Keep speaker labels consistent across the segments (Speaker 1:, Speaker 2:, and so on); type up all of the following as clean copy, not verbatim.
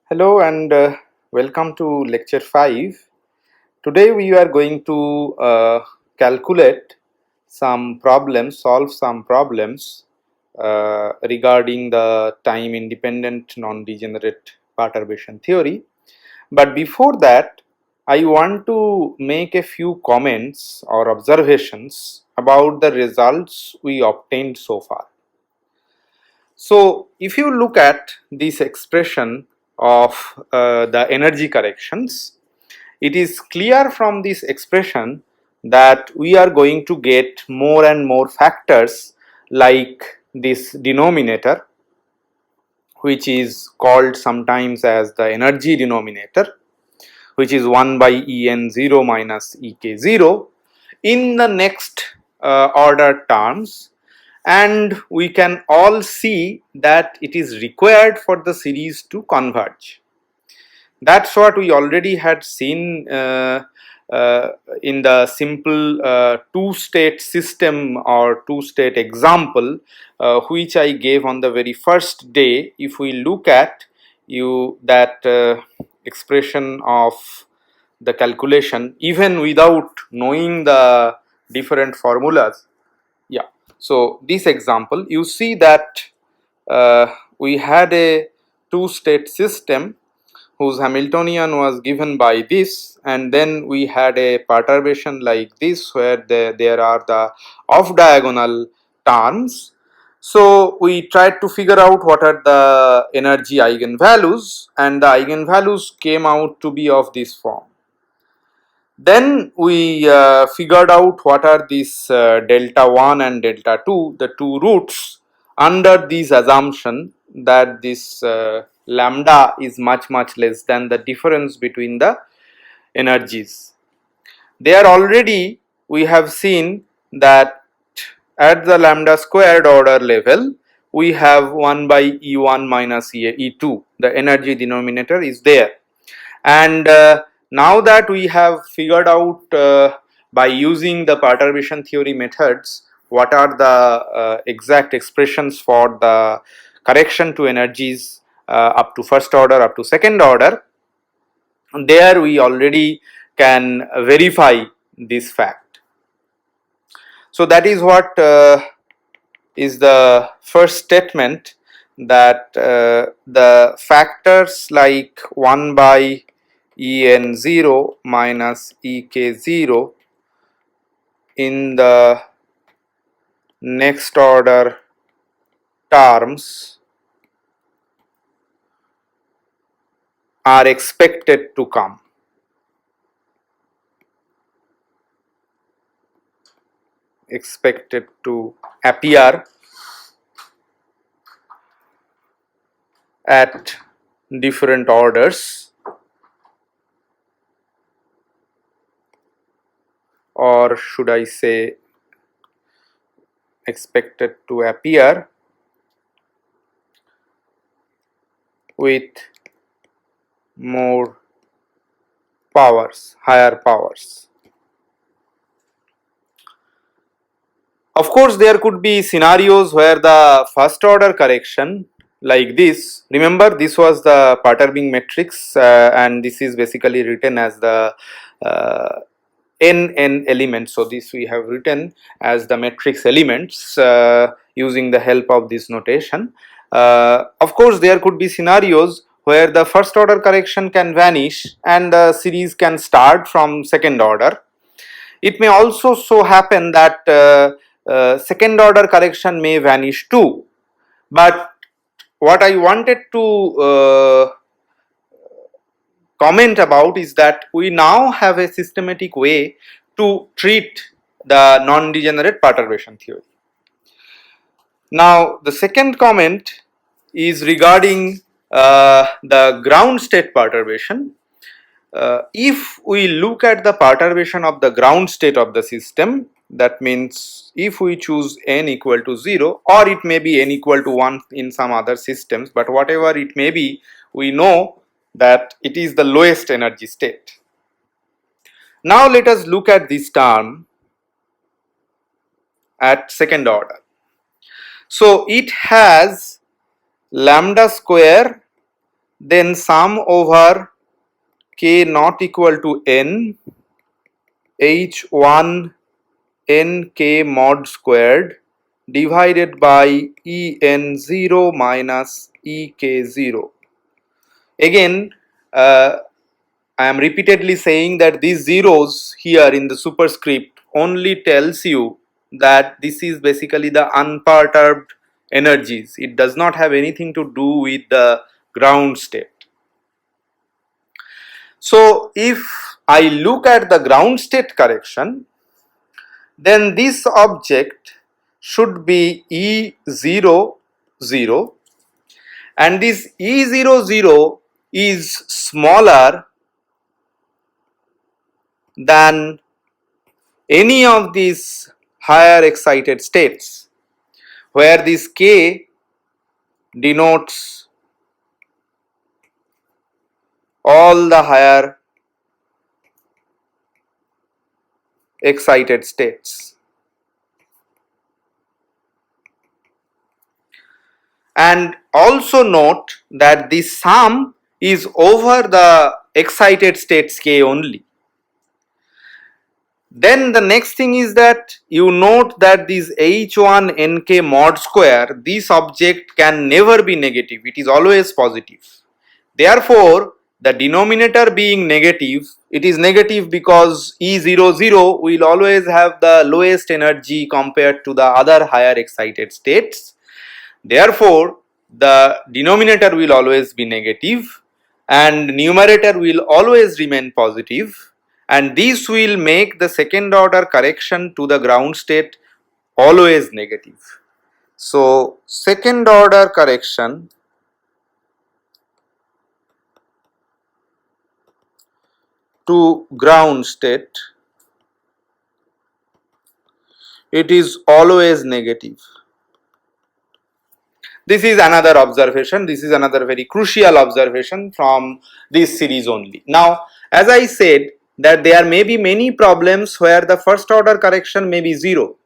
Speaker 1: Hello and welcome to lecture 5. Today we are going to calculate some problems, solve some problems regarding the time independent non-degenerate perturbation theory. But before that, I want to make a few comments or observations about the results we obtained so far. So, if you look at this expression of the energy corrections, it is clear from this expression that we are going to get more and more factors like this denominator, which is called sometimes as the energy denominator, which is 1 by En0 minus Ek0 in the next order terms, and we can all see that it is required for the series to converge. That's what we already had seen in the simple two-state system or two-state example which I gave on the very first day. If we look at that expression of the calculation even without knowing the different formulas, yeah, so this example you see that we had a two-state system whose Hamiltonian was given by this, and then we had a perturbation like this where there are the off diagonal terms. So we tried to figure out what are the energy eigenvalues, and the eigenvalues came out to be of this form. Then we figured out what are these delta 1 and delta 2, the two roots, under this assumption that this lambda is much less than the difference between the energies. There already we have seen that at the lambda squared order level we have 1 by E1 minus E2, the energy denominator is there, and now that we have figured out by using the perturbation theory methods what are the exact expressions for the correction to energies up to first order up to second order, there we already can verify this fact. So that is what is the first statement, that the factors like 1 by En0 minus Ek0 in the next order terms are expected to come. Expected to appear at different orders, or should I say expected to appear with more powers, higher powers. Of course, there could be scenarios where the first order correction like this, remember this was the perturbing matrix and this is basically written as the n elements. So this we have written as the matrix elements using the help of this notation. Of course, there could be scenarios where the first order correction can vanish and the series can start from second order. It may also so happen that second order correction may vanish too, but what I wanted to comment about is that we now have a systematic way to treat the non-degenerate perturbation theory. Now the second comment is regarding the ground state perturbation. If we look at the perturbation of the ground state of the system, that means if we choose n equal to 0, or it may be n equal to 1 in some other systems, but whatever it may be, we know that it is the lowest energy state. Now let us look at this term at second order. So it has lambda square then sum over k not equal to n h1 nk mod squared divided by en0 minus ek0. Again, I am repeatedly saying that these zeros here in the superscript only tells you that this is basically the unperturbed energies. It does not have anything to do with the ground state. So if I look at the ground state correction, then this object should be E00, and this E00 is smaller than any of these higher excited states, where this K denotes all the higher excited states. And also note that this sum is over the excited states K only. Then the next thing is that you note that this H1 NK mod square, this object can never be negative, it is always positive. Therefore, the denominator being negative, it is negative because E00 will always have the lowest energy compared to the other higher excited states. Therefore, the denominator will always be negative and numerator will always remain positive, and this will make the second order correction to the ground state always negative. So, second order correction to ground state, it is always negative. This is another observation, this is another very crucial observation from this series only. Now, as I said that there may be many problems where the first order correction may be 0.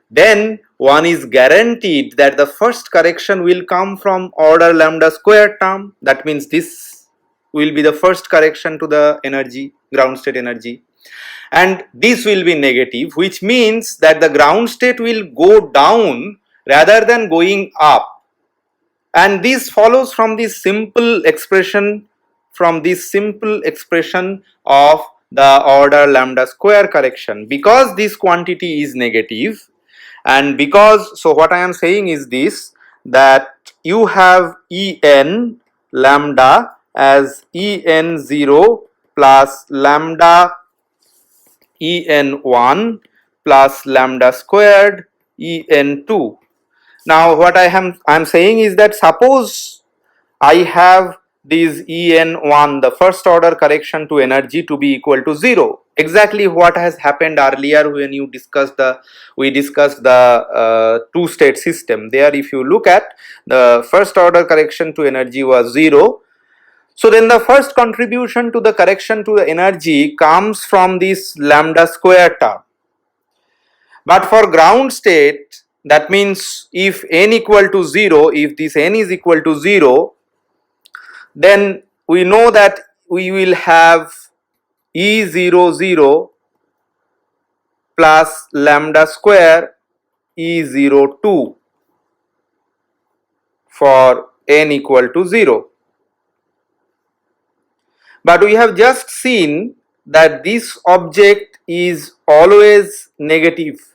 Speaker 1: Then one is guaranteed that the first correction will come from order lambda square term. That means this will be the first correction to the energy, ground state energy. And this will be negative, which means that the ground state will go down rather than going up. And this follows from this simple expression, of the order lambda square correction, because this quantity is negative, and because, so what I am saying is this, that you have En lambda as En0 plus lambda En1 plus lambda squared En2. Now what I am saying is that suppose I have this En1, the first order correction to energy, to be equal to 0. Exactly what has happened earlier when we discussed the two state system. There if you look at, the first order correction to energy was 0. So then the first contribution to the correction to the energy comes from this lambda square term. But for ground state, that means if n equal to 0, if this n is equal to 0, then we know that we will have E00 plus lambda square E02 for n equal to 0. But we have just seen that this object is always negative.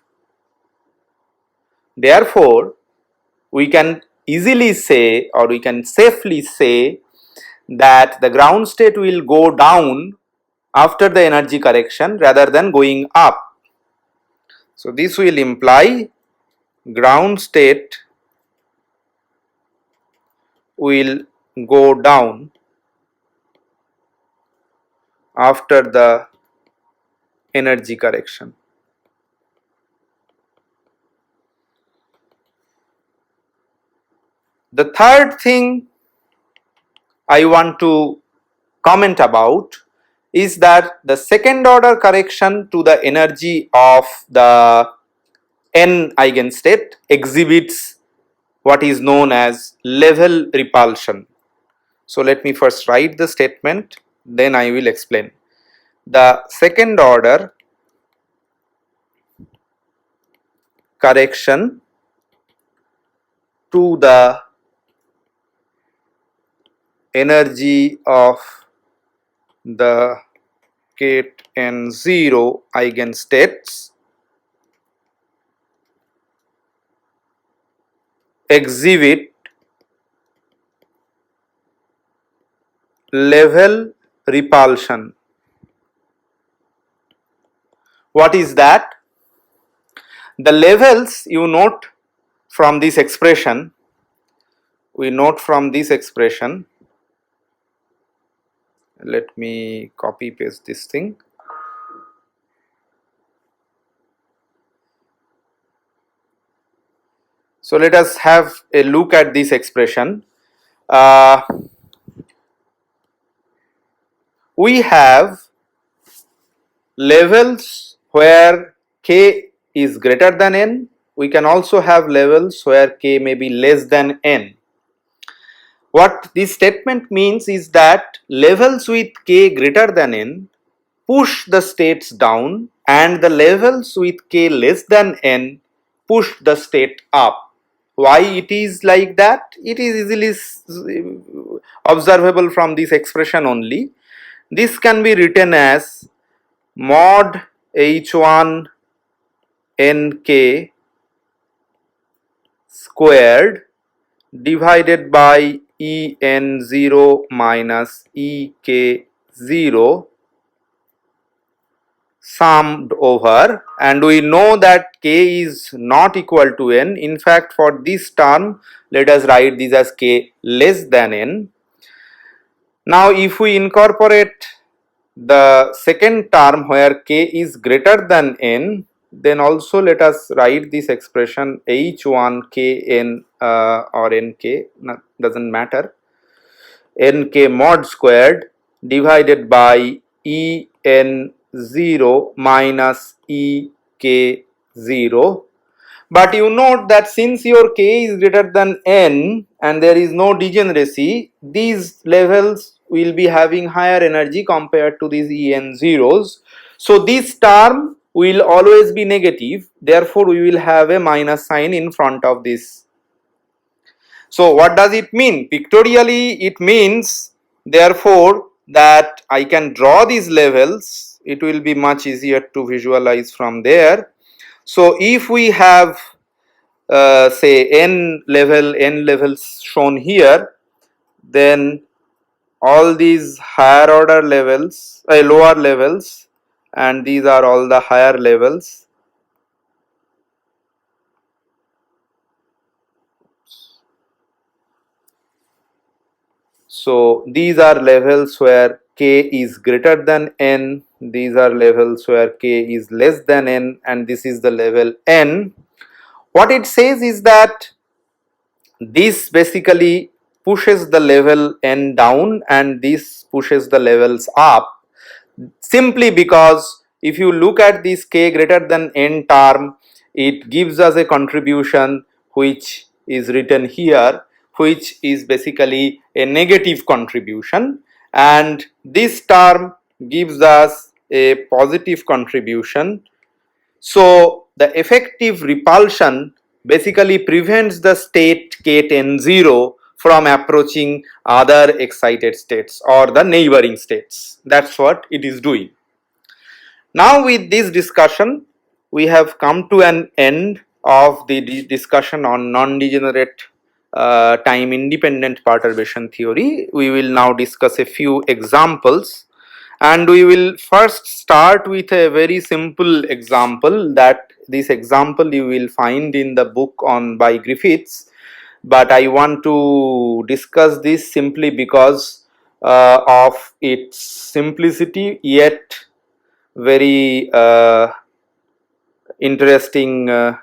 Speaker 1: Therefore, we can easily say, or we can safely say, that the ground state will go down after the energy correction rather than going up. So this will imply ground state will go down after the energy correction. The third thing I want to comment about is that the second order correction to the energy of the n eigenstate exhibits what is known as level repulsion. So let me first write the statement, then I will explain. The second order correction to the energy of the Ket N0 eigenstates exhibit level repulsion. What is that? The levels you note from this expression, let me copy paste this thing. So let us have a look at this expression. We have levels where k is greater than n. We can also have levels where k may be less than n. What this statement means is that levels with k greater than n push the states down, and the levels with k less than n push the state up. Why it is like that? It is easily observable from this expression only. This can be written as mod h1 nk squared divided by En0 minus Ek0 summed over, and we know that k is not equal to n. In fact, for this term, let us write this as k less than n. Now, if we incorporate the second term where k is greater than n, then also let us write this expression h1 kn or nk, doesn't matter, nk mod squared divided by En0 minus Ek0. But you note that since your k is greater than n and there is no degeneracy, these levels will be having higher energy compared to these En0s. So this term will always be negative, therefore we will have a minus sign in front of this. So what does it mean? Pictorially it means therefore that I can draw these levels. It will be much easier to visualize from there. So if we have say n levels shown here, then all these higher order levels, lower levels, and these are all the higher levels. So these are levels where k is greater than n, these are levels where k is less than n, and this is the level n. What it says is that this basically pushes the level n down and this pushes the levels up, simply because if you look at this k greater than n term, it gives us a contribution which is written here, which is basically a negative contribution, and this term gives us a positive contribution. So the effective repulsion basically prevents the state Ket N0 from approaching other excited states or the neighboring states. That's what it is doing. Now with this discussion, we have come to an end of the discussion on non-degenerate time independent perturbation theory. We will now discuss a few examples, and we will first start with a very simple example. That this example you will find in the book on by Griffiths, but I want to discuss this simply because of its simplicity yet very interesting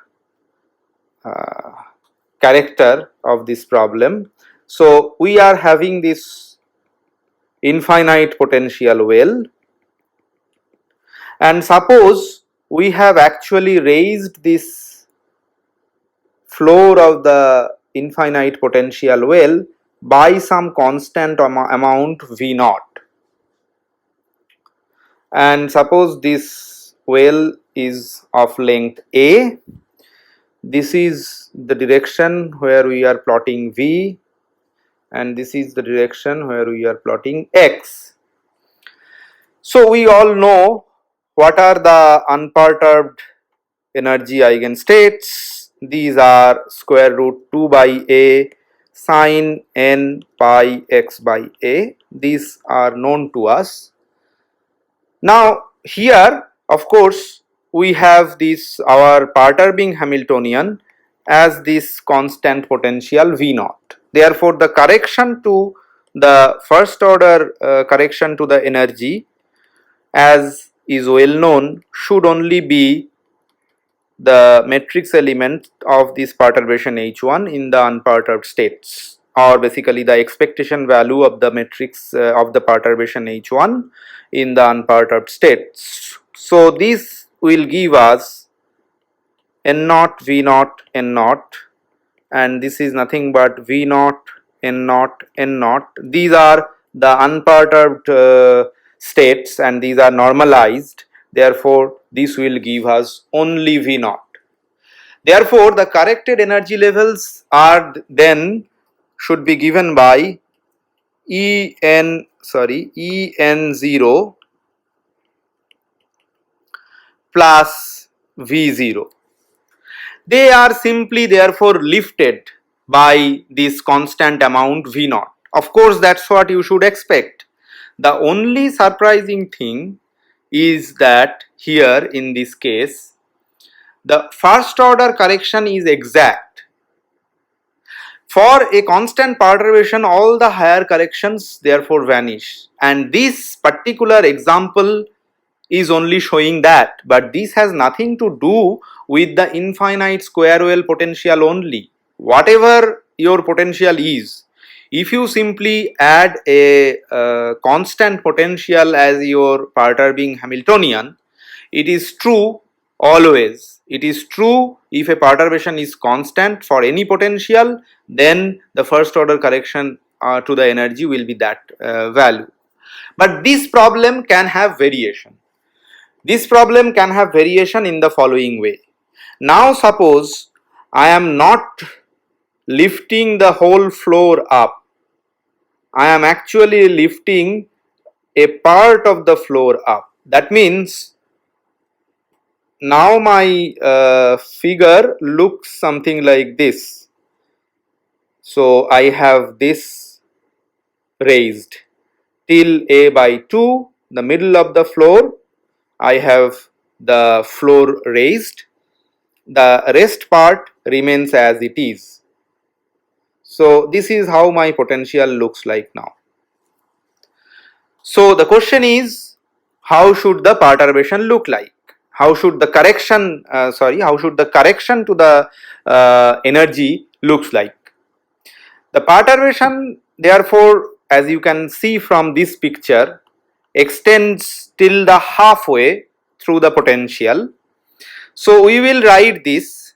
Speaker 1: character of this problem. So we are having this infinite potential well, and suppose we have actually raised this floor of the infinite potential well by some constant amount V naught. And suppose this well is of length A. This is the direction where we are plotting V, and this is the direction where we are plotting X. So we all know what are the unperturbed energy eigenstates. These are square root 2 by A sine n pi x by A. These are known to us. Now here of course we have this our perturbing Hamiltonian as this constant potential V naught. Therefore the correction to the first order correction to the energy, as is well known, should only be the matrix element of this perturbation H1 in the unperturbed states, or basically the expectation value of the matrix of the perturbation H1 in the unperturbed states. So this will give us n naught, V naught, n naught, and this is nothing but V naught, n naught, n naught. These are the unperturbed states and these are normalized. Therefore this will give us only V naught. Therefore the corrected energy levels are then should be given by En0 plus V0. They are simply therefore lifted by this constant amount V naught. Of course that's what you should expect. The only surprising thing is that here in this case the first order correction is exact. For a constant perturbation, all the higher corrections therefore vanish, and this particular example is only showing that, but this has nothing to do with the infinite square well potential only. Whatever your potential is, if you simply add a constant potential as your perturbing Hamiltonian, it is true always. It is true if a perturbation is constant for any potential, then the first order correction to the energy will be that value. But this problem can have variation. This problem can have variation in the following way. Now suppose I am not lifting the whole floor up. I am actually lifting a part of the floor up. That means now my figure looks something like this. So I have this raised till a by 2, the middle of the floor. I have the floor raised. The rest part remains as it is. So this is how my potential looks like now. So the question is, how should the perturbation look like? How should the correction to the energy looks like? The perturbation therefore, as you can see from this picture, extends till the halfway through the potential. So we will write this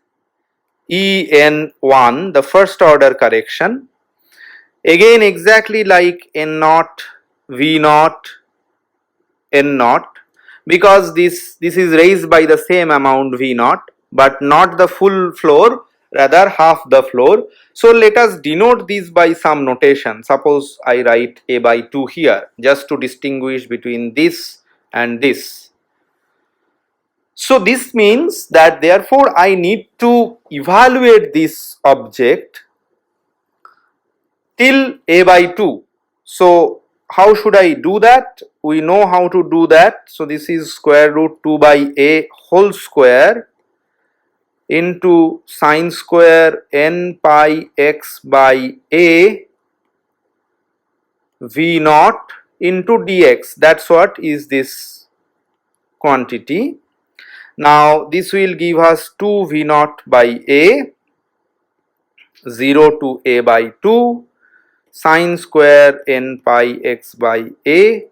Speaker 1: En1, the first order correction, again exactly like n naught, V naught, n naught, because this is raised by the same amount V naught, but not the full floor, rather half the floor. So let us denote this by some notation. Suppose I write a by 2 here, just to distinguish between this and this. So this means that therefore I need to evaluate this object till a by 2. So how should I do that? We know how to do that. So this is square root 2 by a whole square into sine square n pi x by a v naught into dx. That's what is this quantity. Now this will give us 2 v naught by a, 0 to a by 2, sine square n pi x by a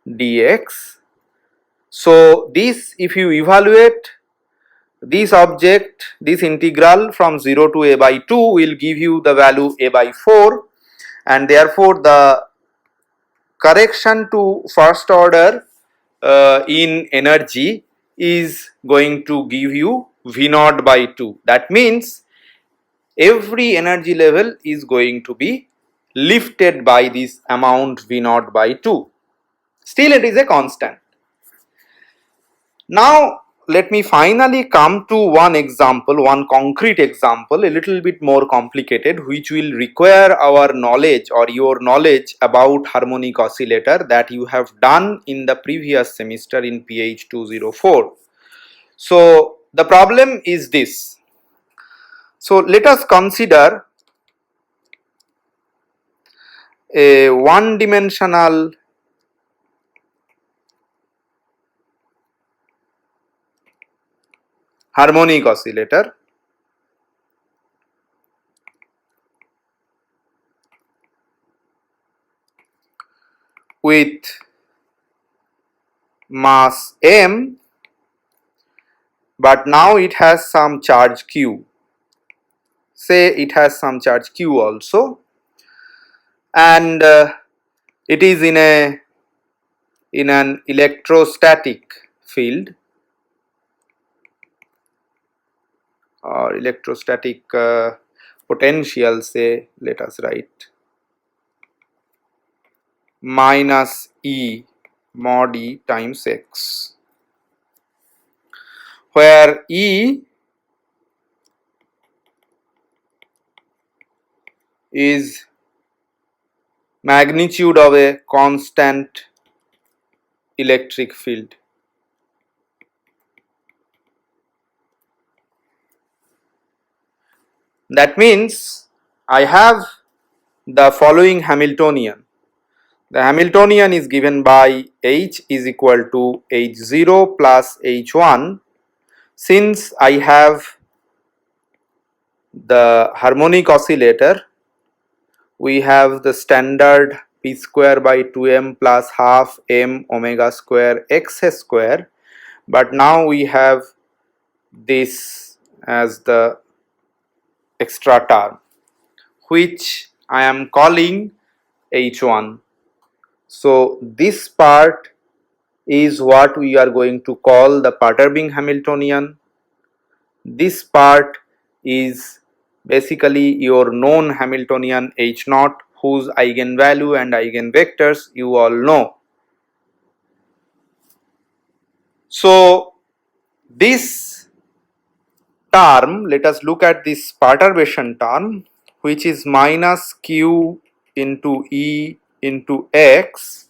Speaker 1: dx. So this, if you evaluate this object, this integral from 0 to a by 2 will give you the value a by 4, and therefore the correction to first order in energy is going to give you V naught by 2. That means every energy level is going to be lifted by this amount V naught by 2. Still it is a constant. Now let me finally come to one example, one concrete example, a little bit more complicated, which will require our knowledge or your knowledge about harmonic oscillator that you have done in the previous semester in PH 204. So the problem is this. So let us consider a one-dimensional harmonic oscillator with mass m, but now it has some charge q. Say it has some charge q also, and it is in an electrostatic field or electrostatic potential, say let us write minus E mod E times x, where E is magnitude of a constant electric field. That means I have the following Hamiltonian. The Hamiltonian is given by H is equal to H0 plus H1. Since I have the harmonic oscillator, we have the standard p square by 2m plus half m omega square x square, but now we have this as the extra term, which I am calling H1. So this part is what we are going to call the perturbing Hamiltonian. This part is basically your known Hamiltonian H naught, whose eigenvalue and eigenvectors you all know. So this term, let us look at this perturbation term, which is minus q into E into x.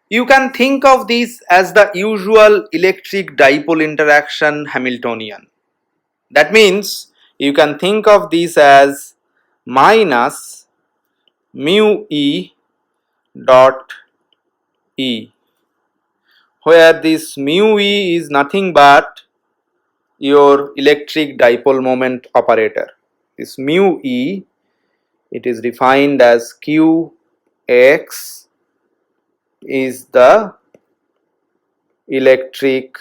Speaker 1: You can think of this as the usual electric dipole interaction Hamiltonian. That means you can think of this as minus mu E dot E, where this mu E is nothing but your electric dipole moment operator. This mu E, it is defined as q x is the electric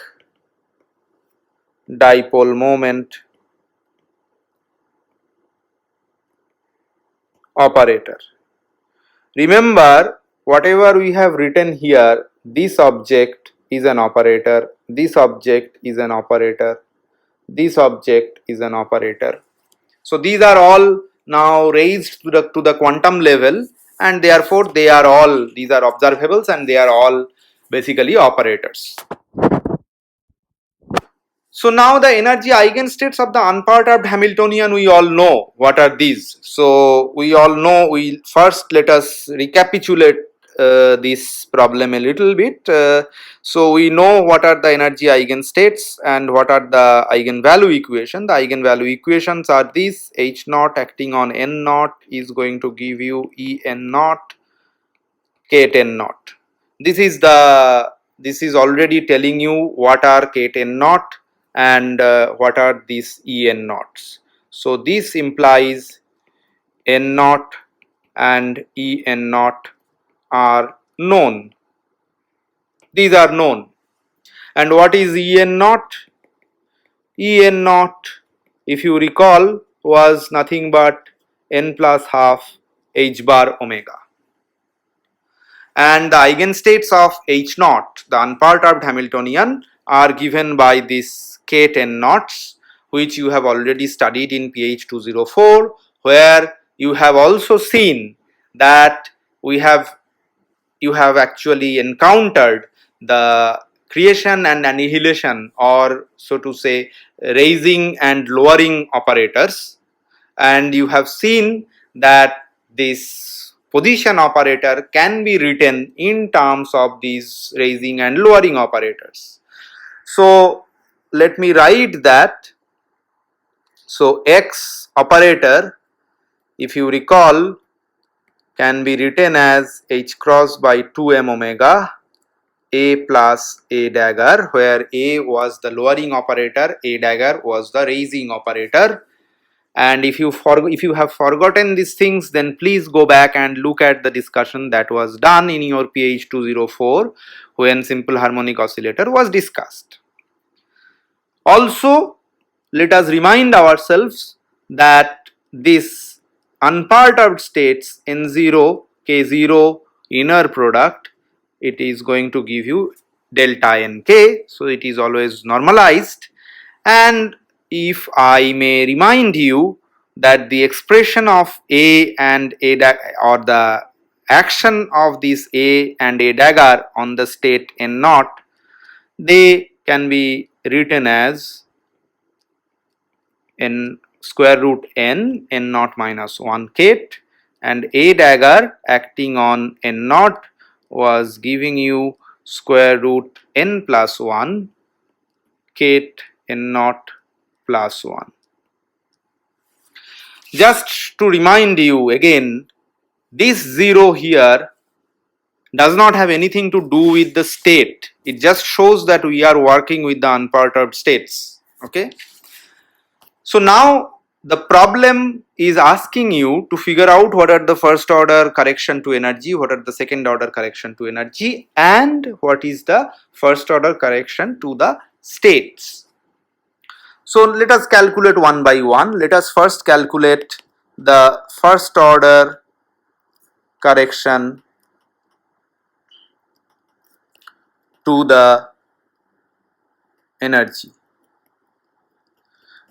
Speaker 1: dipole moment operator. Remember, whatever we have written here, this object is an operator, this object is an operator, this object is an operator. So these are all now raised to the quantum level, and therefore they are all, these are observables and they are all basically operators. So now the energy eigenstates of the unperturbed Hamiltonian, we all know what are these. So we all know, we first let us recapitulate this problem a little bit. So we know what are the energy eigenstates and what are the eigenvalue equation. The eigenvalue equations are these: H naught acting on N naught is going to give you E N naught K at N naught. This is already telling you what are K at N naught and what are these En naughts. So this implies N naught and En naught are known. These are known. And what is En naught? En naught, if you recall, was nothing but n plus half h bar omega. And the eigenstates of H naught, the unperturbed Hamiltonian, are given by this Kate n naughts, which you have already studied in PH 204, where you have also seen that you have actually encountered the creation and annihilation, or so to say raising and lowering operators, and you have seen that this position operator can be written in terms of these raising and lowering operators. So let me write that. So X operator, if you recall, can be written as H cross by 2m omega A plus A dagger, where A was the lowering operator, A dagger was the raising operator. And if you have forgotten these things, then please go back and look at the discussion that was done in your PH 204 when simple harmonic oscillator was discussed. Also, let us remind ourselves that this unperturbed states N0 K0 inner product, it is going to give you delta Nk, so it is always normalized. And if I may remind you that the expression of A and A dagger, or the action of this A and A dagger on the state N naught, they can be written as n square root n naught minus 1 Kate, and A dagger acting on N naught was giving you square root n plus 1 Kate N naught plus 1. Just to remind you again, this 0 here does not have anything to do with the state. It just shows that we are working with the unperturbed states. Okay. So now the problem is asking you to figure out what are the first order correction to energy, what are the second order correction to energy, and what is the first order correction to the states. So let us calculate one by one. Let us first calculate the first order correction to the energy.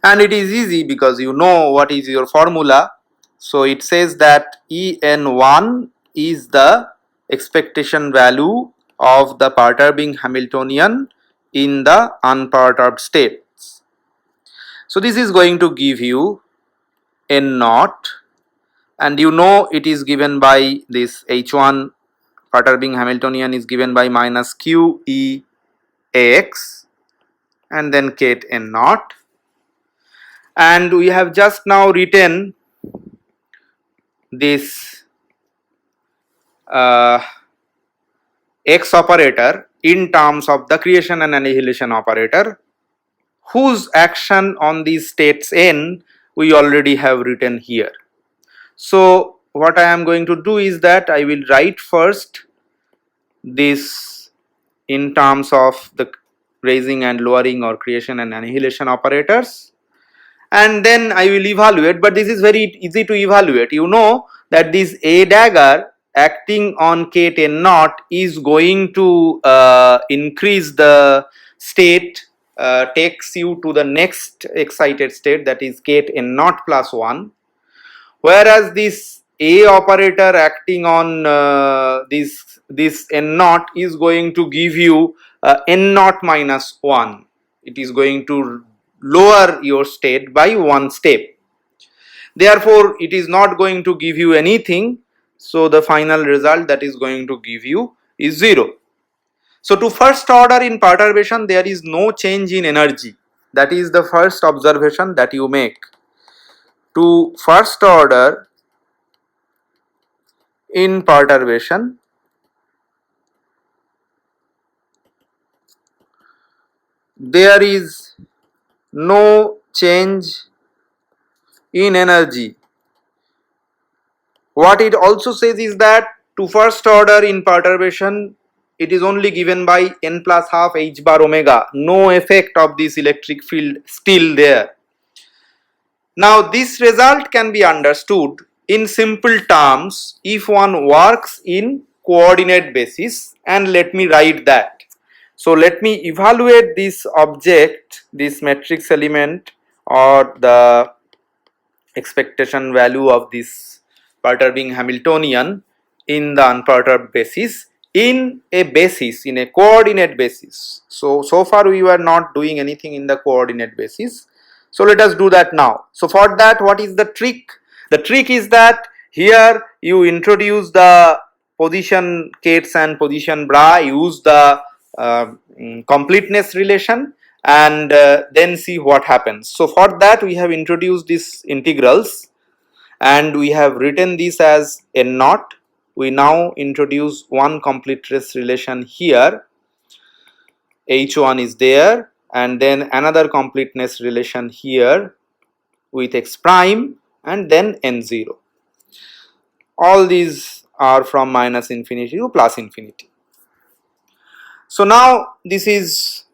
Speaker 1: And it is easy because you know what is your formula. So it says that En1 is the expectation value of the perturbing Hamiltonian in the unperturbed states. So this is going to give you N naught, and you know it is given by this H1 perturbing Hamiltonian is given by minus Q E AX and then Kate N naught. And we have just now written this X operator in terms of the creation and annihilation operator, whose action on these states N we already have written here. So what I am going to do is that I will write first this in terms of the raising and lowering or creation and annihilation operators, and then I will evaluate. But this is very easy to evaluate. You know that this A dagger acting on Kate N naught is going to increase the state, takes you to the next excited state, that is Kate N naught plus 1, whereas this A operator acting on this N naught is going to give you N naught minus 1. It is going to lower your state by one step. Therefore, it is not going to give you anything. So the final result that is going to give you is 0. So to first order in perturbation, there is no change in energy. That is the first observation that you make. To first order in perturbation, there is no change in energy. What it also says is that to first order in perturbation, it is only given by n plus half h bar omega, no effect of this electric field still there. Now this result can be understood in simple terms if one works in coordinate basis, and let me write that. So let me evaluate this object, this matrix element or the expectation value of this perturbing Hamiltonian in the unperturbed basis in a coordinate basis. So far we were not doing anything in the coordinate basis. So let us do that now. So for that, what is the trick? The trick is that here you introduce the position Kates and position bra, use the completeness relation, and then see what happens. So for that we have introduced these integrals and we have written this as n naught. We now introduce one completeness relation here, h1 is there, and then another completeness relation here with x prime and then n0. All these are from minus infinity to plus infinity. So now this is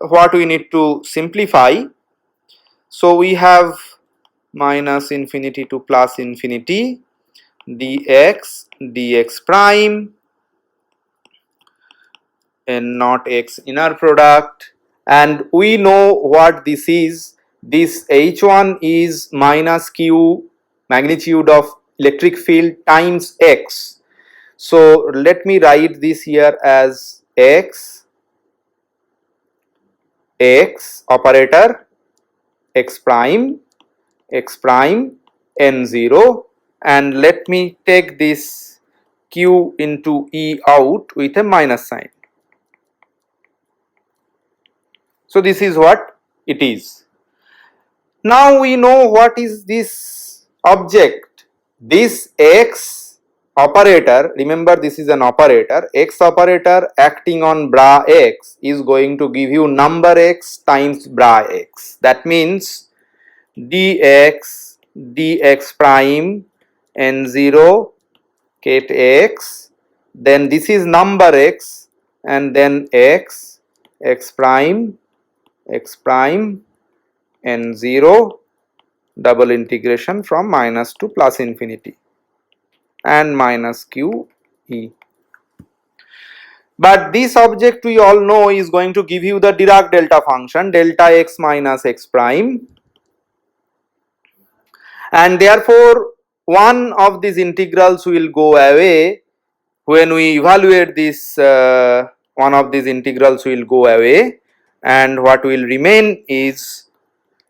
Speaker 1: what we need to simplify. So we have minus infinity to plus infinity dx prime n naught x inner product, and we know what this is. This h1 is minus q magnitude of electric field times x. So let me write this here as x operator x prime n0, and let me take this q into e out with a minus sign. So this is what it is. Now we know what is this object. This x operator, remember this is an operator, x operator acting on bra x is going to give you number x times bra x. That means dx prime n0 Kate x, then this is number x, and then x prime n0 double integration from minus to plus infinity and minus q e. But this object we all know is going to give you the Dirac delta function delta x minus x prime, and therefore one of these integrals will go away when we evaluate this. One of these integrals will go away, and what will remain is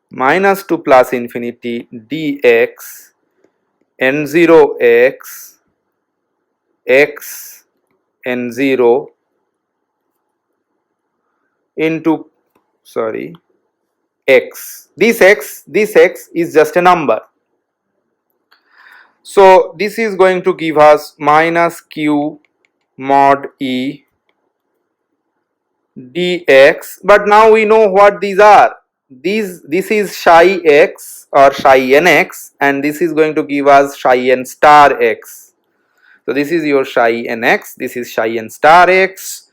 Speaker 1: minus to plus infinity dx n0 x n0 into x. This x is just a number. So this is going to give us minus q mod e dx, but now we know what these are. This is psi x or psi nx, and this is going to give us psi n star x. So this is your psi nx, this is psi n star x,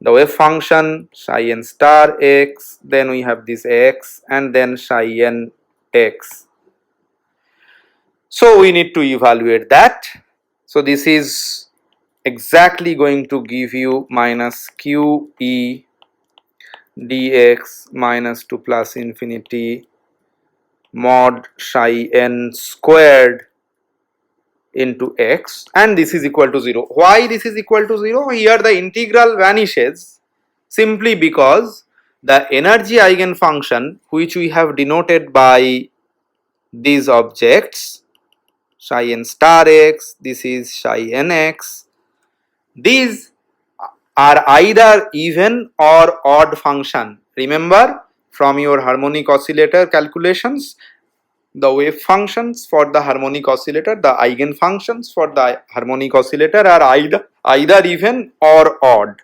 Speaker 1: the wave function psi n star x, then we have this x, and then psi n x. So we need to evaluate that. So this is exactly going to give you minus q e dx minus to plus infinity mod psi n squared into x, and this is equal to 0. Why this is equal to 0? Here the integral vanishes simply because the energy eigenfunction which we have denoted by these objects psi n star x, this is psi nx, these are either even or odd function. Remember from your harmonic oscillator calculations, the wave functions for the harmonic oscillator, the eigenfunctions for the harmonic oscillator are either even or odd.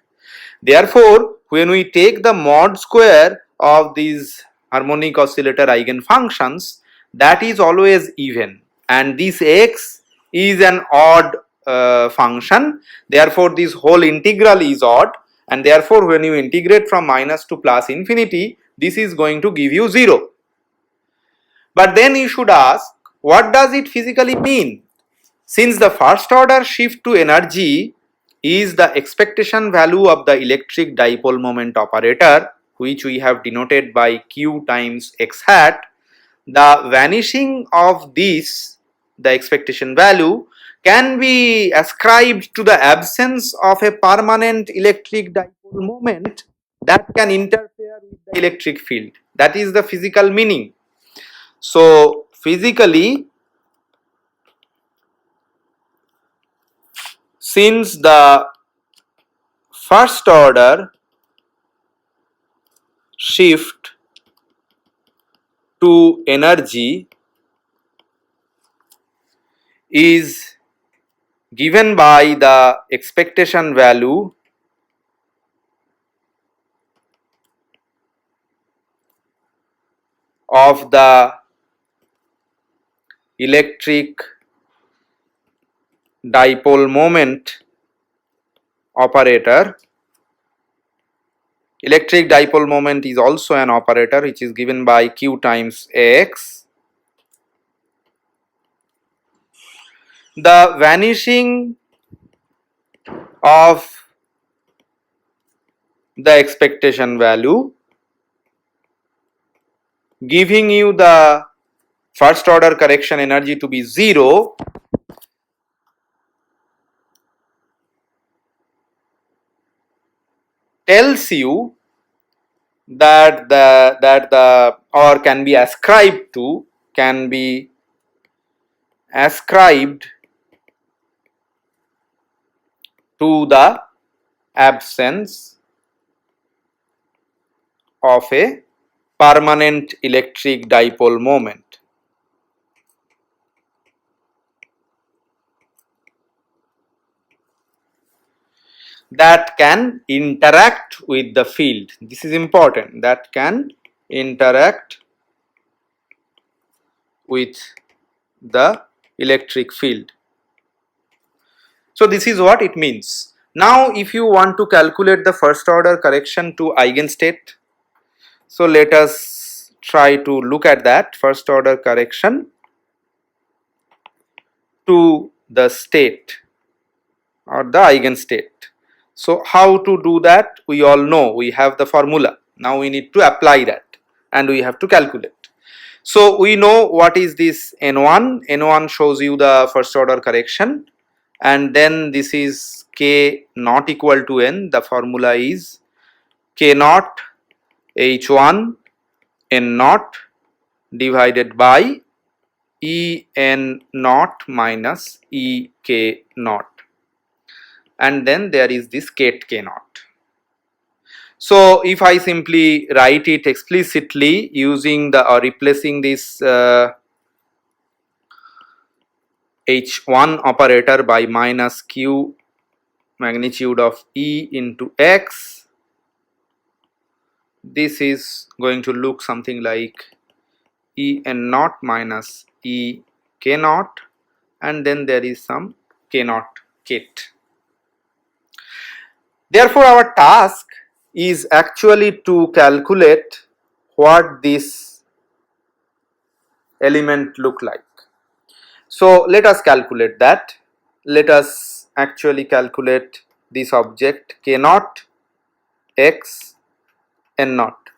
Speaker 1: Therefore, when we take the mod square of these harmonic oscillator eigenfunctions, that is always even, and this x is an odd function. Therefore, this whole integral is odd, and therefore when you integrate from minus to plus infinity, this is going to give you 0. But then you should ask, what does it physically mean? Since the first order shift to energy is the expectation value of the electric dipole moment operator, which we have denoted by q times x hat, the vanishing of this, the expectation value, can be ascribed to the absence of a permanent electric dipole moment that can interfere with the electric field. That is the physical meaning. So physically, since the first order shift to energy is given by the expectation value of the electric dipole moment operator. Electric dipole moment is also an operator which is given by q times x. The vanishing of the expectation value, giving you the first order correction energy to be 0, tells you that the or can be ascribed to the absence of a permanent electric dipole moment. That can interact with the field. This is important, that can interact with the electric field. So this is what it means. Now if you want to calculate the first order correction to eigenstate, so let us try to look at that first order correction to the state or the eigenstate. So how to do that? We all know, we have the formula. Now we need to apply that and we have to calculate. So we know what is this N1. N1 shows you the first order correction, and then this is K not equal to N. The formula is K naught H1 N naught divided by E N naught minus E K naught, and then there is this K naught. So if I simply write it explicitly using the or replacing this H1 operator by minus Q magnitude of E into X, this is going to look something like E N naught minus E K naught, and then there is some K naught kit. Therefore our task is actually to calculate what this element look like. So let us calculate that. Let us actually calculate this object K naught X N naught,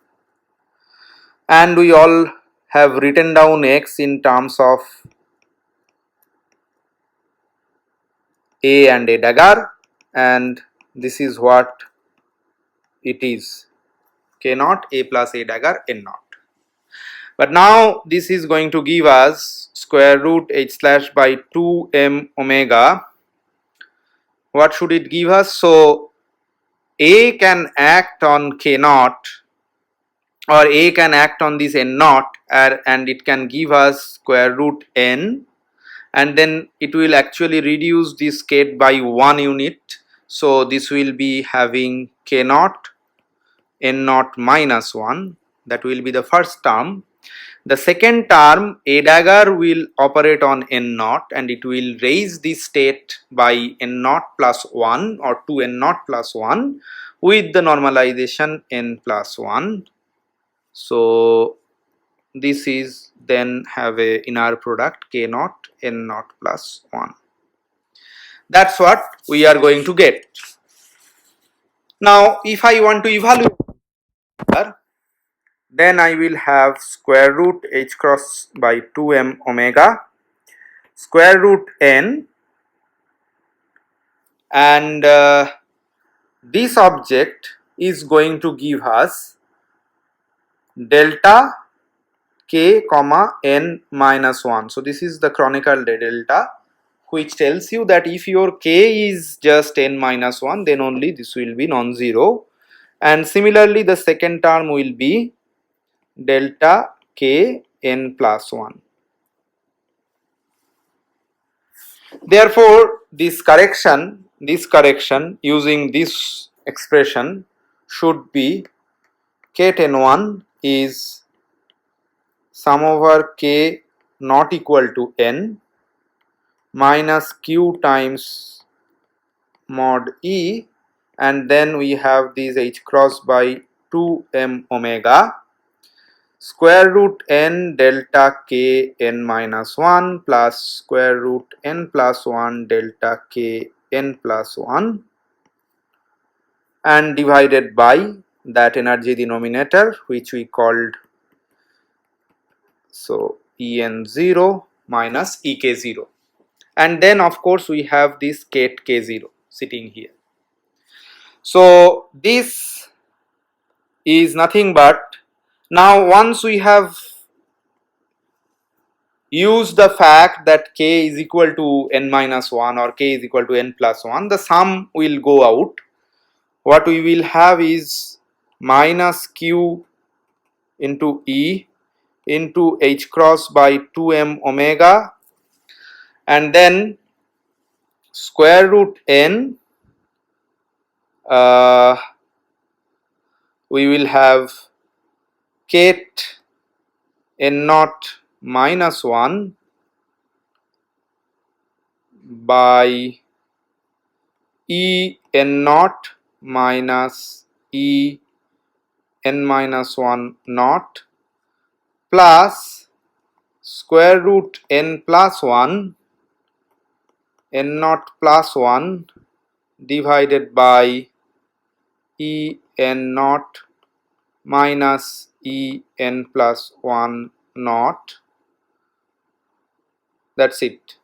Speaker 1: and we all have written down X in terms of A and A dagger, and this is what it is, K naught A plus A dagger N naught. But now this is going to give us square root H slash by 2 m omega. What should it give us? So A can act on K naught, or A can act on this N naught, and it can give us square root N, and then it will actually reduce this K by 1 unit. So this will be having K naught N naught minus 1. That will be the first term. The second term, A dagger will operate on N naught, and it will raise the state by N naught plus 1 or 2 N naught plus 1 with the normalization N plus 1. So this is then have a inner product K naught N naught plus 1. That's what we are going to get. Now if I want to evaluate here, then I will have square root h cross by 2m omega square root n, and this object is going to give us delta k comma n minus 1. So this is the Kronecker delta, which tells you that if your k is just n minus 1, then only this will be non-zero, and similarly the second term will be delta k n plus 1. Therefore this correction using this expression should be ket n1 is sum over k not equal to n minus q times mod e, and then we have this h cross by 2m omega square root n delta k n minus 1 plus square root n plus 1 delta k n plus 1, and divided by that energy denominator which we called so En0 minus Ek0, and then of course we have this ket k0 sitting here. So this is nothing but, now once we have used the fact that k is equal to n minus 1 or k is equal to n plus 1, the sum will go out. What we will have is minus q into e into h cross by 2m omega, and then square root n, we will have ket n naught minus 1 by e n naught minus e n minus 1 naught plus square root n plus 1 n naught plus 1 divided by e n naught minus e n plus 1 naught. That's it.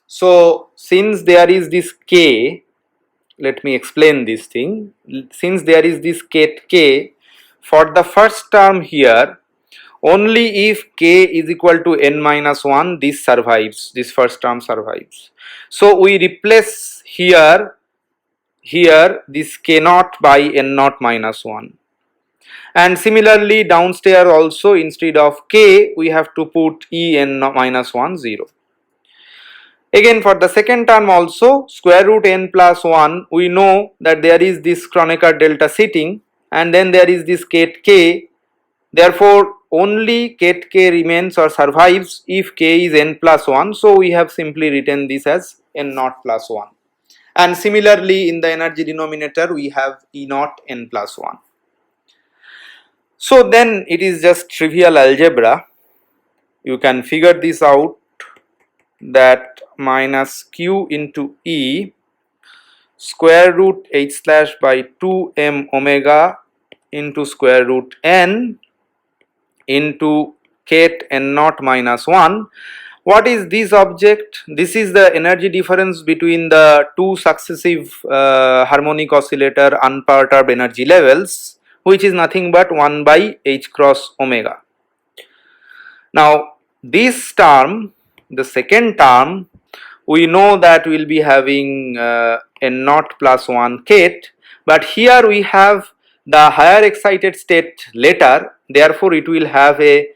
Speaker 1: So since there is this k, let me explain this thing. Since there is this ket k, for the first term here, only if k is equal to n minus 1, this survives, this first term survives. So we replace here this k naught by n naught minus 1, and similarly downstairs also instead of k we have to put e n minus 1 0. Again for the second term also, square root n plus 1, we know that there is this Kronecker delta sitting, and then there is this ket k. Therefore only ket k remains or survives if k is n plus 1, so we have simply written this as n naught plus 1, and similarly in the energy denominator we have E naught n plus 1. So then it is just trivial algebra, you can figure this out, that minus q into e square root h slash by 2m omega into square root n into ket n naught minus 1. What is this object? This is the energy difference between the two successive harmonic oscillator unperturbed energy levels, which is nothing but 1 by h cross omega. Now this term, the second term, we know that we will be having n naught plus 1 ket, but here we have the higher excited state later, therefore it will have a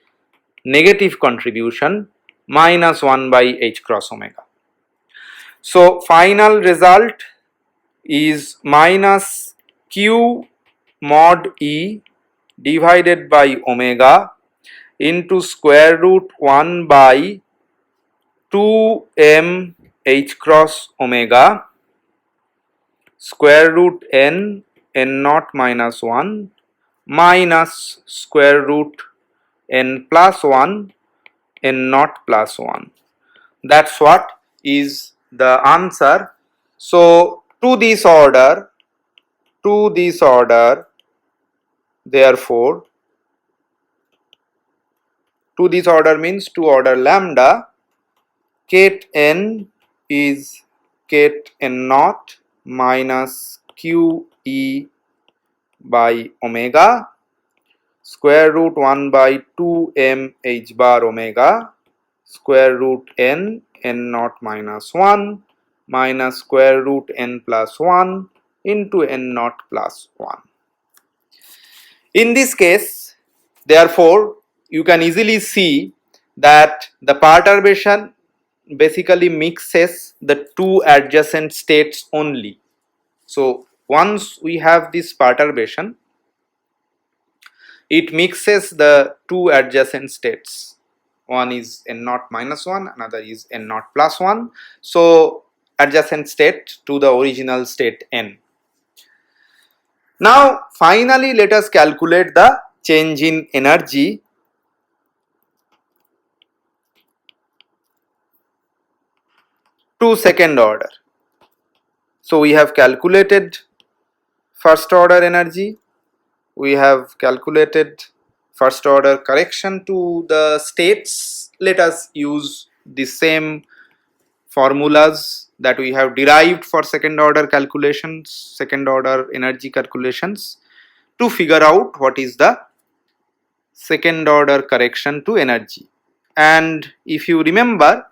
Speaker 1: negative contribution minus 1 by h cross omega. So final result is minus q mod e divided by omega into square root 1 by 2m h cross omega square root n naught minus 1 minus square root n plus 1 n naught plus 1. That's what is the answer. So to this order, therefore, to this order means to order lambda, ket n is ket n naught minus q e by omega square root 1 by 2 m h bar omega square root n naught minus 1 minus square root n plus 1 into n naught plus 1. In this case, therefore, you can easily see that the perturbation basically mixes the two adjacent states only. So once we have this perturbation, it mixes the two adjacent states. One is n naught minus 1, another is n naught plus 1. So adjacent state to the original state n. Now finally let us calculate the change in energy to second order. So we have calculated first order energy, we have calculated first order correction to the states. Let us use the same formulas that we have derived for second order calculations, second order energy calculations, to figure out what is the second order correction to energy. And if you remember,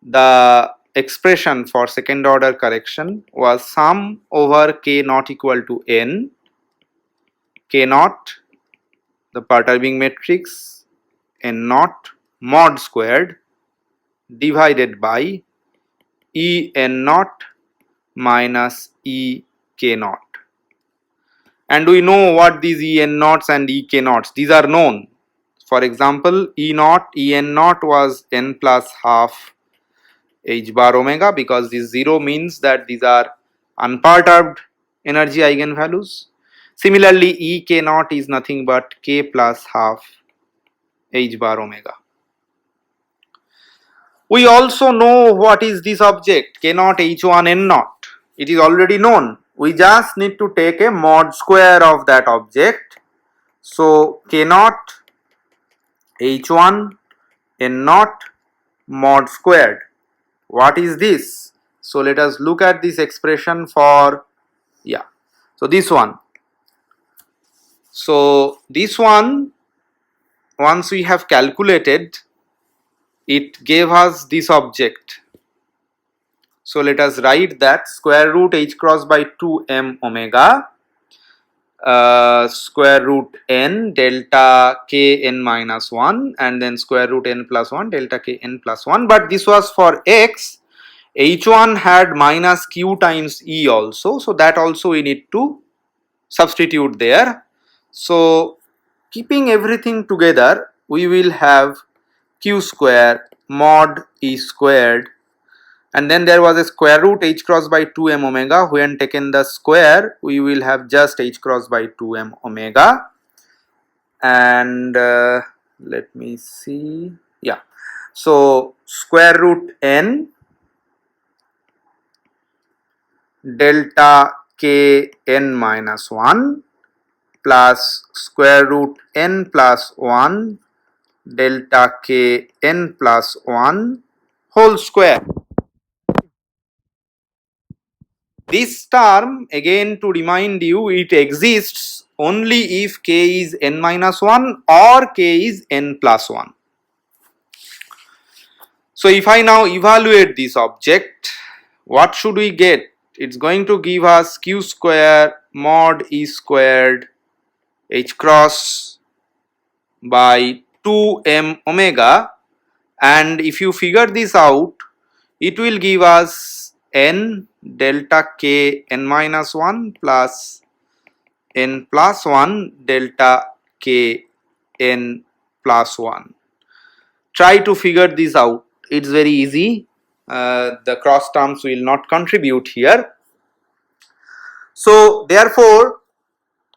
Speaker 1: the expression for second order correction was sum over k naught equal to n, k naught the perturbing matrix, n naught mod squared divided by E n naught minus E k naught. And we know what these E n naughts and E k naughts, these are known. For example, E naught, E n naught was n plus half h bar omega, because this 0 means that these are unperturbed energy eigenvalues. Similarly, E k naught is nothing but k plus half h bar omega. We also know what is this object k naught h1 n naught. It is already known. We just need to take a mod square of that object. So k naught h1 n naught mod squared. What is this? So let us look at this expression for, so this one. So this one, once we have calculated, it gave us this object. So let us write that square root h cross by 2 m omega square root n delta k n minus 1 and then square root n plus 1 delta k n plus 1. But this was for x. H1 had minus q times e also, so that also we need to substitute there. So keeping everything together, we will have q square mod e squared, and then there was a square root h cross by 2 m omega. When taken the square, we will have just h cross by 2 m omega. And let me see, so square root n delta k n minus 1 plus square root n plus 1 delta k n plus 1 whole square. This term, again to remind you, it exists only if k is n minus 1 or k is n plus 1. So if I now evaluate this object, what should we get? It's going to give us q square mod e squared h cross by 2 m omega, and if you figure this out, it will give us n delta k n minus 1 plus n plus 1 delta k n plus 1. Try to figure this out, it's very easy. The cross terms will not contribute here. So therefore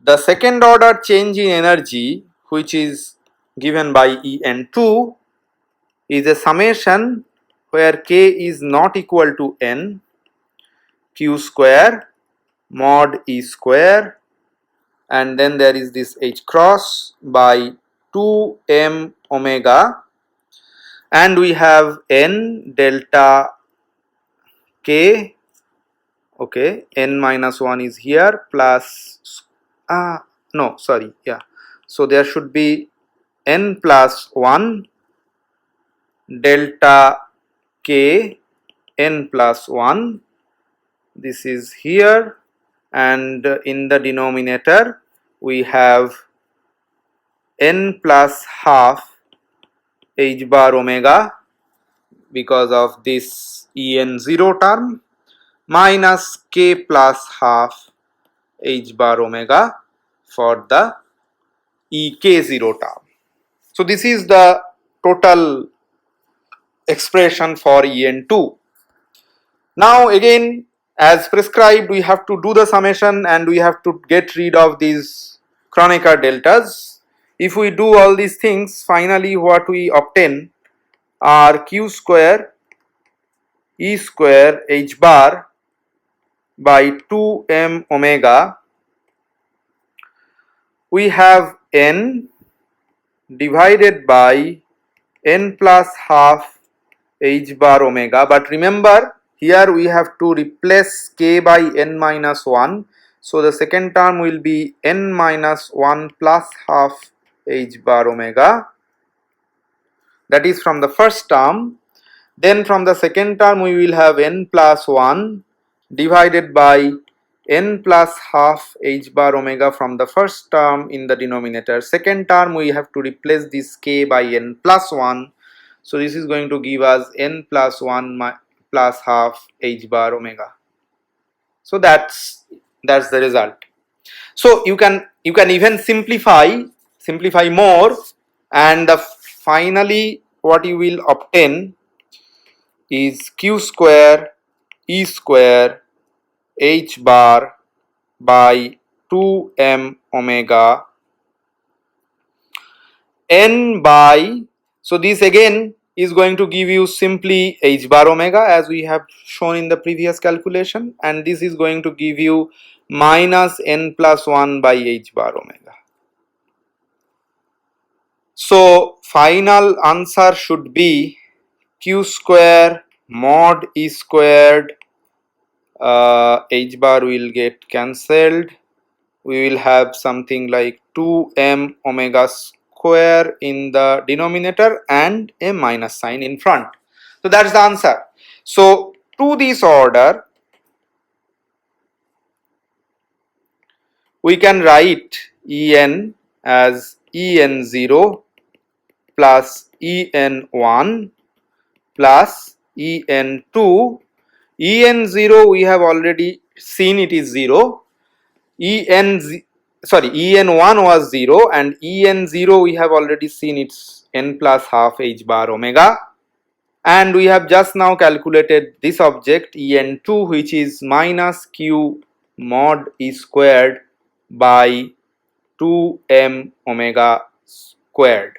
Speaker 1: the second order change in energy, which is given by En2, is a summation where k is not equal to n, q square mod E square, and then there is this H cross by 2m omega, and we have n delta k, okay, n minus 1 is here, plus no, sorry, yeah, so there should be n plus 1 delta k n plus 1, this is here, and in the denominator we have n plus half h bar omega because of this En0 term, minus k plus half h bar omega for the ek0 term. So this is the total expression for En2. Now again, as prescribed, we have to do the summation and we have to get rid of these Kronecker deltas. If we do all these things, finally what we obtain are q square E square h bar by 2m omega. We have n divided by n plus half h bar omega, but remember here we have to replace k by n minus 1, so the second term will be n minus 1 plus half h bar omega, that is from the first term. Then from the second term we will have n plus 1 divided by n plus half h bar omega from the first term in the denominator. Second term we have to replace this k by n plus 1, so this is going to give us n plus 1 plus half h bar omega. So that's the result. So you can even simplify more, and finally what you will obtain is q square E square h bar by 2m omega n by, so this again is going to give you simply h bar omega as we have shown in the previous calculation, and this is going to give you minus n plus 1 by h bar omega. So final answer should be q square mod E squared, h bar will get cancelled, we will have something like 2m omega square in the denominator and a minus sign in front. So that's the answer. So to this order we can write En as En0 plus En1 plus En2. En0 we have already seen it is 0. En1 was 0, and En0 we have already seen it's n plus half h bar omega, and we have just now calculated this object En2, which is minus q mod E squared by 2m omega squared.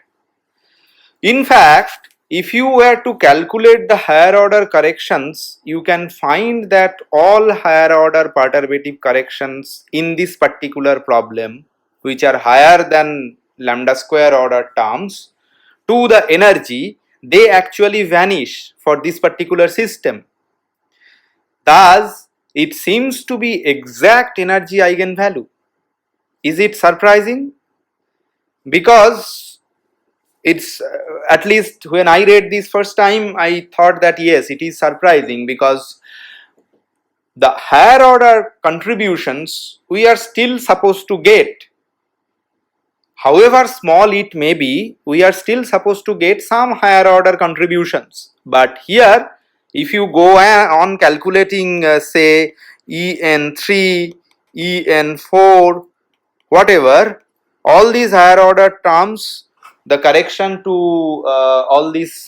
Speaker 1: In fact, if you were to calculate the higher order corrections, you can find that all higher order perturbative corrections in this particular problem, which are higher than lambda square order terms, to the energy, they actually vanish for this particular system. Thus, it seems to be exact energy eigenvalue. Is it surprising? Because it's at least when I read this first time, I thought that yes, it is surprising, because the higher order contributions we are still supposed to get. However small it may be, we are still supposed to get some higher order contributions. But here, if you go on calculating say En3, En4, whatever, all these higher order terms, the correction to all these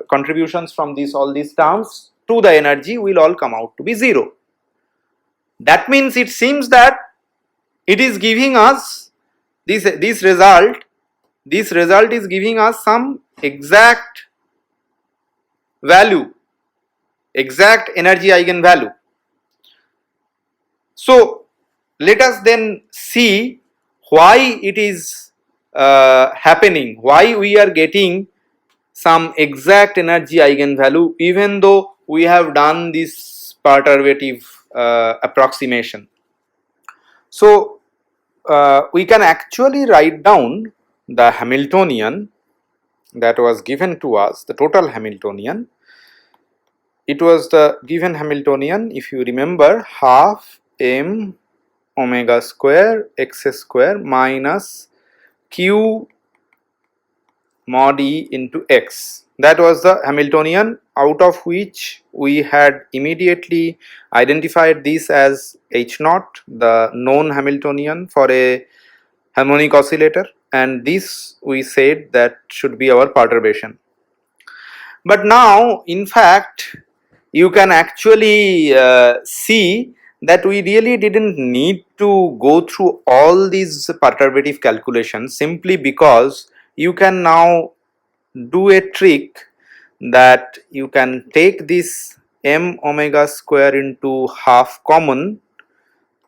Speaker 1: contributions from all these terms to the energy will all come out to be 0. That means it seems that it is giving us this result is giving us some exact value, exact energy eigenvalue. So let us then see why it is happening, why we are getting some exact energy eigenvalue even though we have done this perturbative approximation. So we can actually write down the Hamiltonian that was given to us, the total Hamiltonian. It was the given Hamiltonian, if you remember, half m omega square x square minus q mod e into x. That was the Hamiltonian, out of which we had immediately identified this as h naught, the known Hamiltonian for a harmonic oscillator, and this we said that should be our perturbation. But now in fact you can actually see that we really didn't need to go through all these perturbative calculations, simply because you can now do a trick that you can take this m omega square into half common,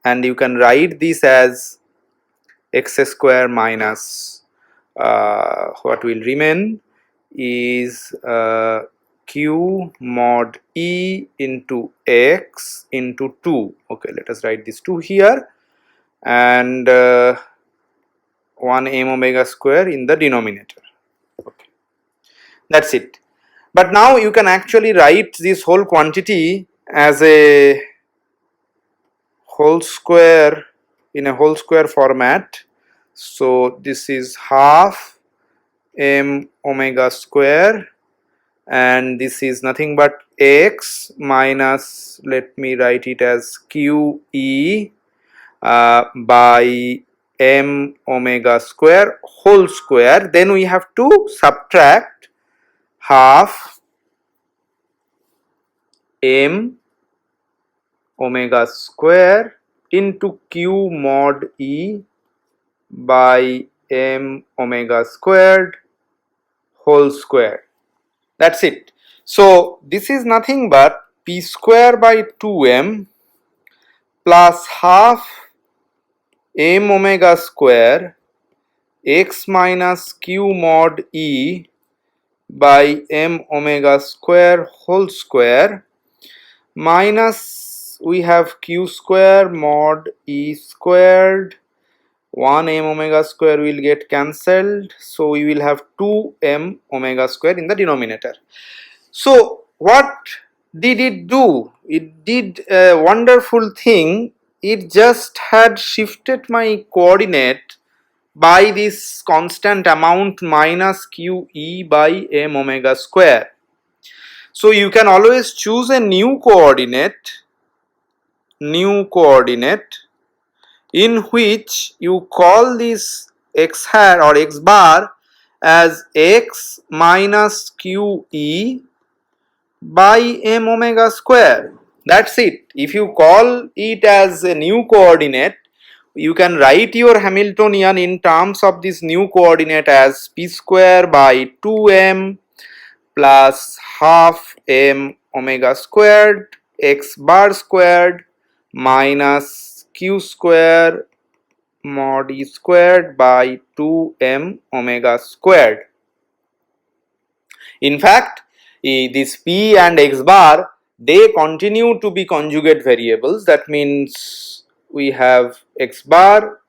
Speaker 1: and you can write this as x square minus what will remain is q mod e into x into 2. Okay, let us write this 2 here, and 1 m omega square in the denominator. Okay, that's it. But now you can actually write this whole quantity as a whole square in a whole square format. So this is half m omega square, and this is nothing but x minus, let me write it as q e by m omega square whole square. Then we have to subtract half m omega square into q mod e by m omega squared whole square. That's it. So this is nothing but p square by 2m plus half m omega square x minus q mod e by m omega square whole square minus we have q square mod e squared, 1 m omega square will get cancelled, so we will have 2 m omega square in the denominator. So what did it do? It did a wonderful thing. It just had shifted my coordinate by this constant amount minus q e by m omega square. So you can always choose a new coordinate in which you call this x hat or x bar as x minus q e by m omega square. That's it. If you call it as a new coordinate, you can write your Hamiltonian in terms of this new coordinate as p square by 2m plus half m omega squared x bar squared minus q square mod e squared by 2m omega squared. In fact, this p and x bar, they continue to be conjugate variables. That means we have x bar,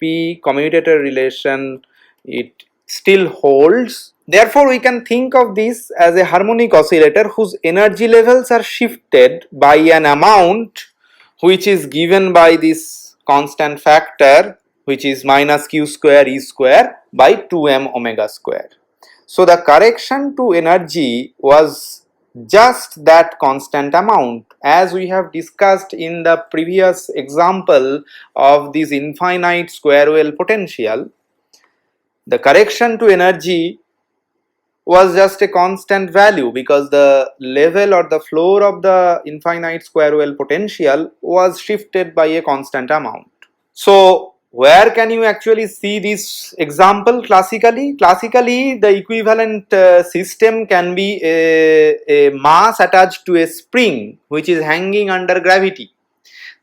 Speaker 1: p commutator relation, it still holds. Therefore, we can think of this as a harmonic oscillator whose energy levels are shifted by an amount which is given by this constant factor, which is minus q square e square by 2m omega square. So the correction to energy was just that constant amount, as we have discussed in the previous example of this infinite square well potential. The correction to energy was just a constant value because the level or the floor of the infinite square well potential was shifted by a constant amount. So Where can you actually see this example classically? Classically, the equivalent system can be a mass attached to a spring which is hanging under gravity.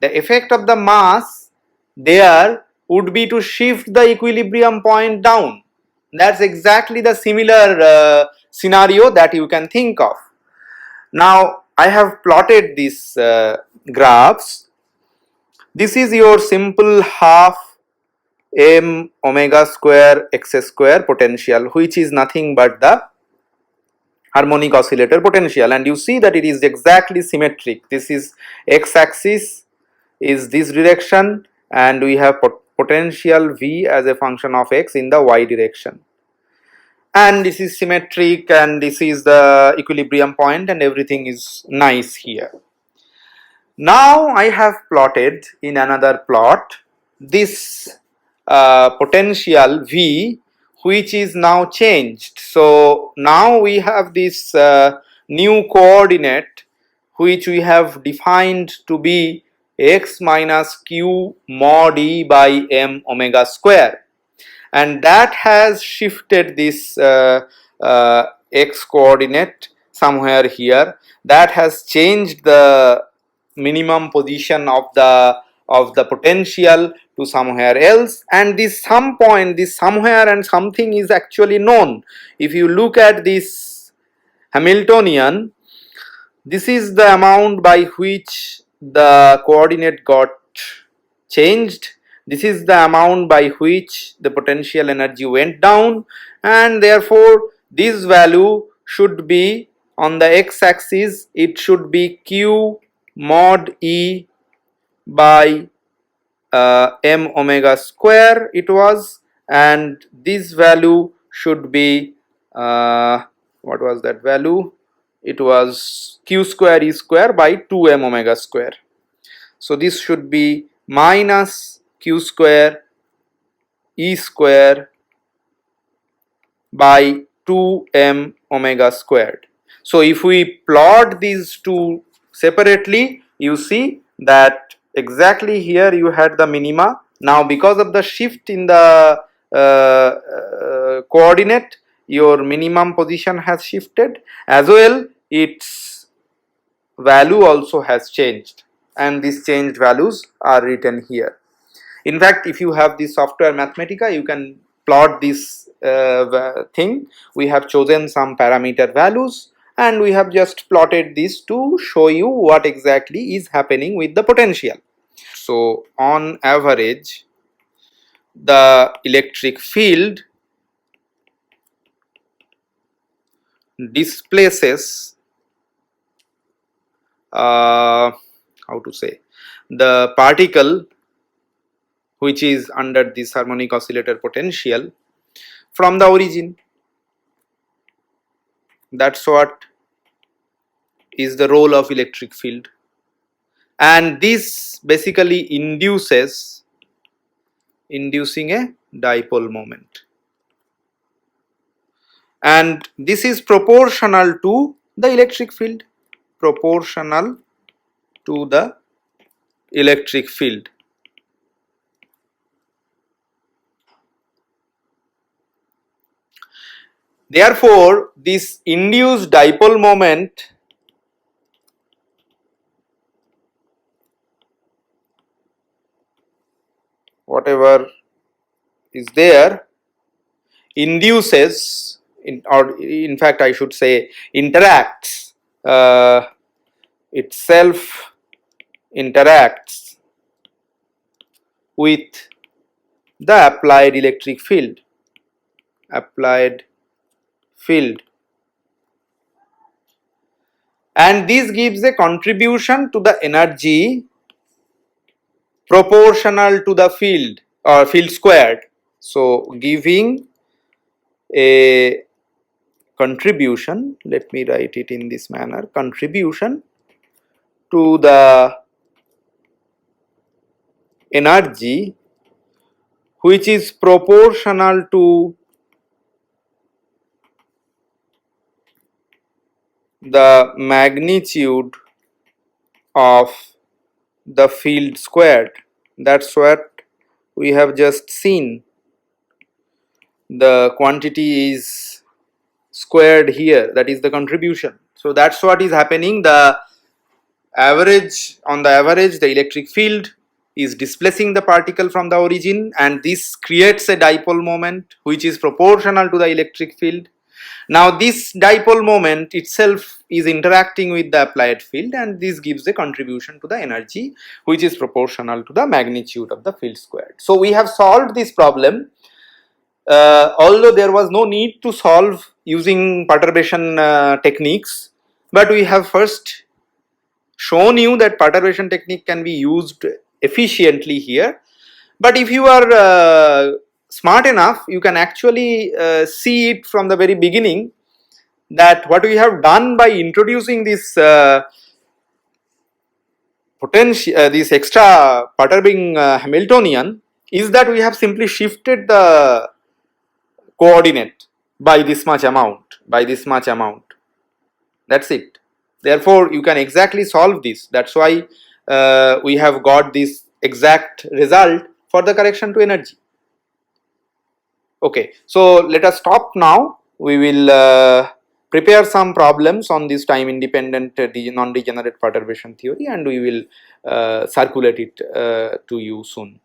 Speaker 1: The effect of the mass there would be to shift the equilibrium point down. That's exactly the similar scenario that you can think of. Now, I have plotted these graphs. This is your simple half m omega square x square potential, which is nothing but the harmonic oscillator potential, and you see that it is exactly symmetric. This is x axis is this direction, and we have potential V as a function of x in the y direction, and this is symmetric, and this is the equilibrium point, and everything is nice here. Now I have plotted in another plot this potential V, which is now changed. So now we have this new coordinate which we have defined to be x minus q mod e by m omega square, and that has shifted this x coordinate somewhere here. That has changed the minimum position of the potential to somewhere else, and this some point, this somewhere and something is actually known. If you look at this Hamiltonian, this is the amount by which the coordinate got changed. This is the amount by which the potential energy went down, and therefore this value should be on the x axis. It should be q mod e by m omega square it was, and this value should be what was that value? It was q square e square by 2m omega square. So this should be minus q square e square by 2m omega squared. So if we plot these two separately, you see that exactly here you had the minima. Now because of the shift in the coordinate, your minimum position has shifted, as well its value also has changed, and these changed values are written here. In fact, if you have the software Mathematica, you can plot this thing. We have chosen some parameter values, and we have just plotted this to show you what exactly is happening with the potential. So on average, the electric field displaces how to say, the particle which is under this harmonic oscillator potential from the origin. That's what is the role of electric field, and this basically inducing a dipole moment, and this is proportional to the electric field, proportional to the electric field. Therefore, this induced dipole moment whatever is there induces or in fact I should say interacts itself interacts with the applied electric field, and this gives a contribution to the energy proportional to the field or field squared. So giving a contribution, let me write it in this manner, contribution to the energy which is proportional to the magnitude of the field squared. That's what we have just seen the quantity is squared here, that is the contribution. So that's what is happening. The average, on the average, the electric field is displacing the particle from the origin, and this creates a dipole moment which is proportional to the electric field. Now this dipole moment itself is interacting with the applied field, and this gives a contribution to the energy which is proportional to the magnitude of the field squared. So we have solved this problem, although there was no need to solve using perturbation techniques, but we have first shown you that perturbation technique can be used efficiently here. But if you are smart enough, you can actually see it from the very beginning, that what we have done by introducing this potential, this extra perturbing Hamiltonian, is that we have simply shifted the coordinate by this much amount, that's it. Therefore you can exactly solve this. That's why we have got this exact result for the correction to energy. Okay, so let us stop now. We will prepare some problems on this time independent non-degenerate perturbation theory, and we will circulate it to you soon.